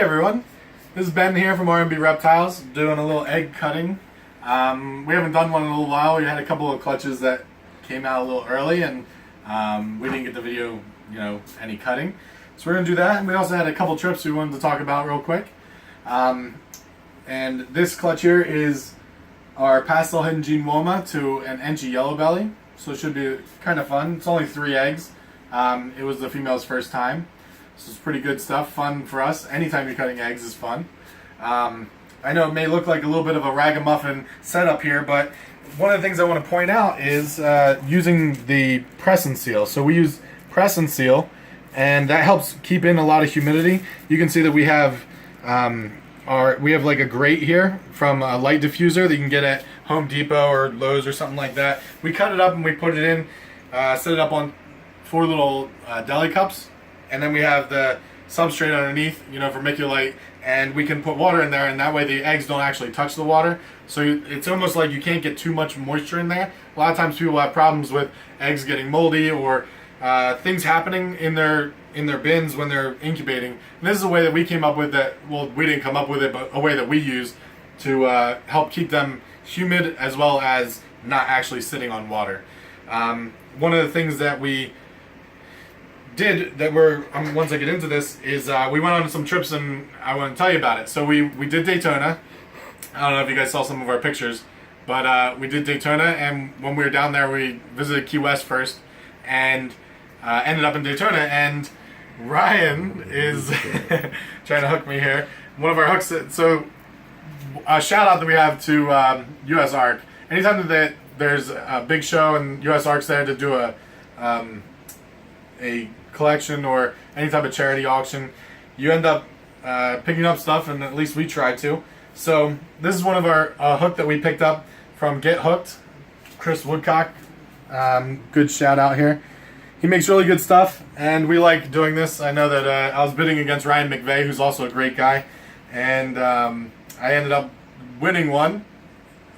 everyone, this is Ben here from R&B Reptiles, doing a little egg cutting. We haven't done one in a little while. We had a couple of clutches that came out a little early, and we didn't get the video, any cutting. So we're going to do that, and we also had a couple trips we wanted to talk about real quick. And this clutch here is our Pastel hidden gene Woma to an Enchi Yellowbelly, so it should be kind of fun. It's only 3 eggs. It was the female's first time. So it's pretty good stuff, fun for us. Anytime you're cutting eggs is fun. I know it may look like a little bit of a ragamuffin setup here, but one of the things I want to point out is using the press and seal. So we use press and seal, and that helps keep in a lot of humidity. You can see that we have like a grate here from a light diffuser that you can get at Home Depot or Lowe's or something like that. We cut it up and we put it in, set it up on 4 little deli cups. And then we have the substrate underneath, vermiculite, and we can put water in there, and that way the eggs don't actually touch the water. So it's almost like you can't get too much moisture in there. A lot of times people have problems with eggs getting moldy or things happening in their bins when they're incubating. And this is a way that we came up with that, well, we didn't come up with it, but a way that we use to help keep them humid as well as not actually sitting on water. One of the things that we did that once I get into this is we went on some trips, and I want to tell you about it. So we did Daytona. I don't know if you guys saw some of our pictures, but we did Daytona, and when we were down there we visited Key West first and ended up in Daytona, and Ryan is trying to hook me here. One of our hooks, so a shout out that we have to US Arc. Anytime that there's a big show and US Arc's there to do a collection or any type of charity auction, you end up picking up stuff, and at least we try to. So this is one of our hook that we picked up from Get Hooked, Chris Woodcock. Good shout out here. He makes really good stuff, and we like doing this. I know that I was bidding against Ryan McVeigh, who's also a great guy, and I ended up winning one.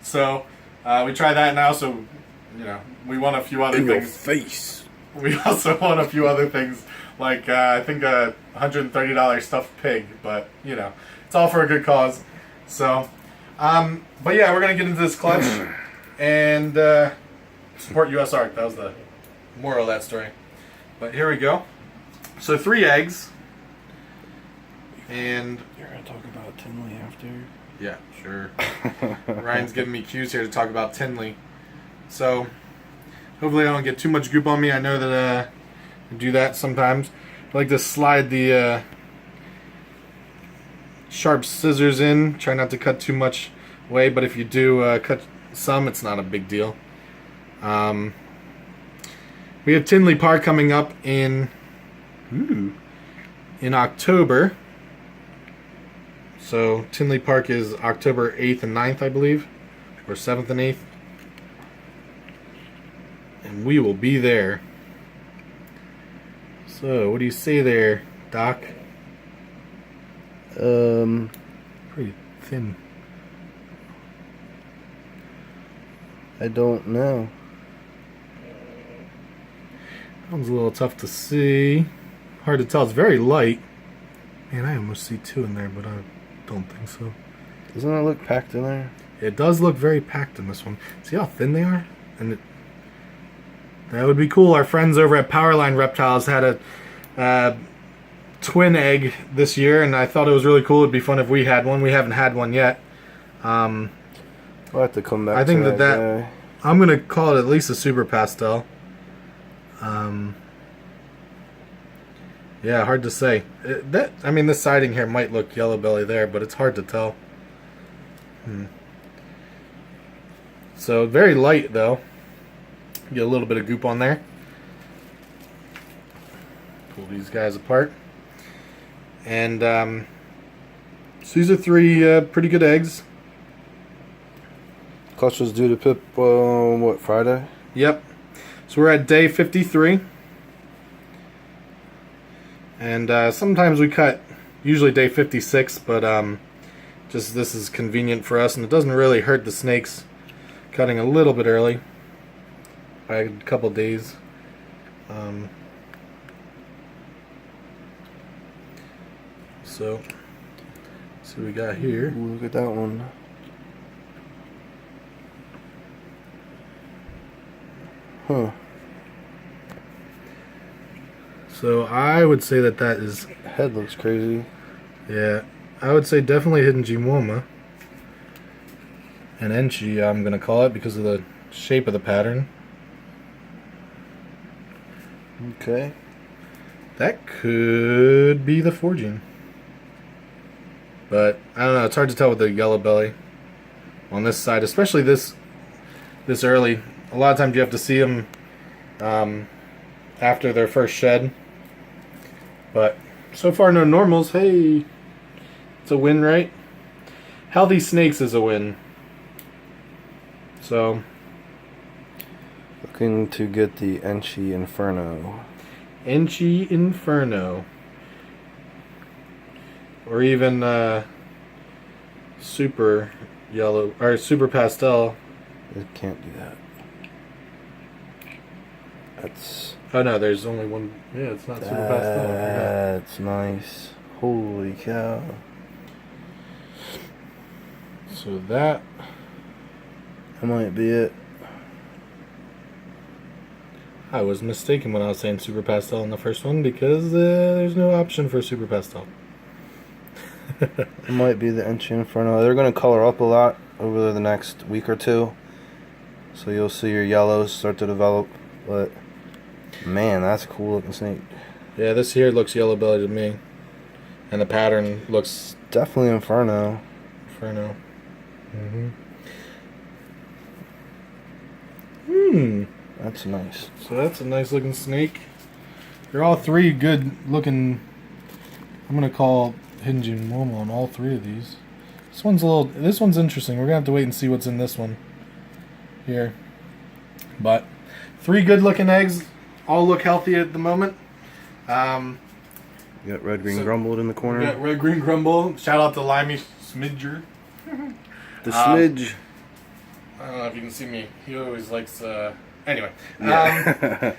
So we tried that, and I also, we won a few other things. In your face. We also won a few other things, like I think a $130 stuffed pig, but it's all for a good cause. So, but yeah, we're gonna get into this clutch and support US Arc. That was the moral of that story. But here we go. So 3 eggs, and you're gonna talk about Tinley after. Yeah, sure. Ryan's giving me cues here to talk about Tinley. So hopefully I don't get too much goop on me. I know that I do that sometimes. I like to slide the sharp scissors in. Try not to cut too much away, but if you do cut some, it's not a big deal. We have Tinley Park coming up in October. So Tinley Park is October 8th and 9th, I believe, or 7th and 8th. And we will be there. So, what do you say there, Doc? Pretty thin. I don't know. That one's a little tough to see. Hard to tell. It's very light. Man, I almost see 2 in there, but I don't think so. Doesn't it look packed in there? It does look very packed in this one. See how thin they are? And that would be cool. Our friends over at Powerline Reptiles had a twin egg this year, and I thought it was really cool. It'd be fun if we had one. We haven't had one yet. We'll have to come back. I think that I'm gonna call it at least a super pastel. Yeah, hard to say. This siding here might look Yellowbelly there, but it's hard to tell. So very light though. Get a little bit of goop on there. Pull these guys apart. And so these are 3 pretty good eggs. Clutch was due to pip, what, Friday? Yep. So we're at day 53. And sometimes we cut, usually day 56, but just this is convenient for us, and it doesn't really hurt the snakes cutting a little bit early. By a couple days. So See what we got here. Ooh, look at that one. Huh. So I would say that is, Head looks crazy. yeah, I would say definitely hidden Woma. And Enchi, I'm going to call it because of the shape of the pattern. Okay. That could be the forging. But I don't know, it's hard to tell with the Yellowbelly on this side, especially this early. A lot of times you have to see them after their first shed. But so far no normals. Hey, it's a win, right? Healthy snakes is a win. So Looking to get the Enchi Inferno. Enchi Inferno. Or even super yellow or super pastel. It can't do that. That's Oh no, there's only one. Yeah, it's not super pastel. that's nice. Holy cow. So that might be it. I was mistaken when I was saying super pastel in the first one because there's no option for super pastel. It might be the Enchi Inferno. They're going to color up a lot over the next week or two. So you'll see your yellows start to develop. But, man, that's a cool looking snake. Yeah, this here looks yellow belly to me. And the pattern looks Definitely Inferno. Inferno. That's nice. So that's a nice looking snake. They're all three good looking. I'm going to call hinging Momo on all three of these. This one's interesting. We're gonna have to wait and see what's in this one here. But 3 good looking eggs, all look healthy at the moment. You got red green grumbled in the corner. We got red green grumble. Shout out to Limey Smidger. The smidge. I don't know if you can see me. He always likes. Anyway. Yeah.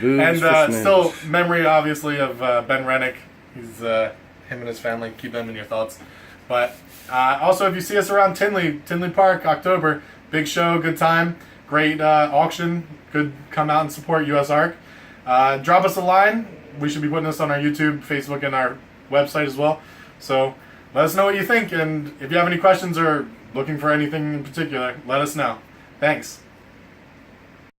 And still memory, obviously, of Ben Rennick. He's him and his family. Keep them in your thoughts. But also, if you see us around Tinley Park, October, big show, good time, great auction. Good, come out and support US Arc. Drop us a line. We should be putting this on our YouTube, Facebook, and our website as well. So let us know what you think, and if you have any questions or looking for anything in particular, let us know. Thanks.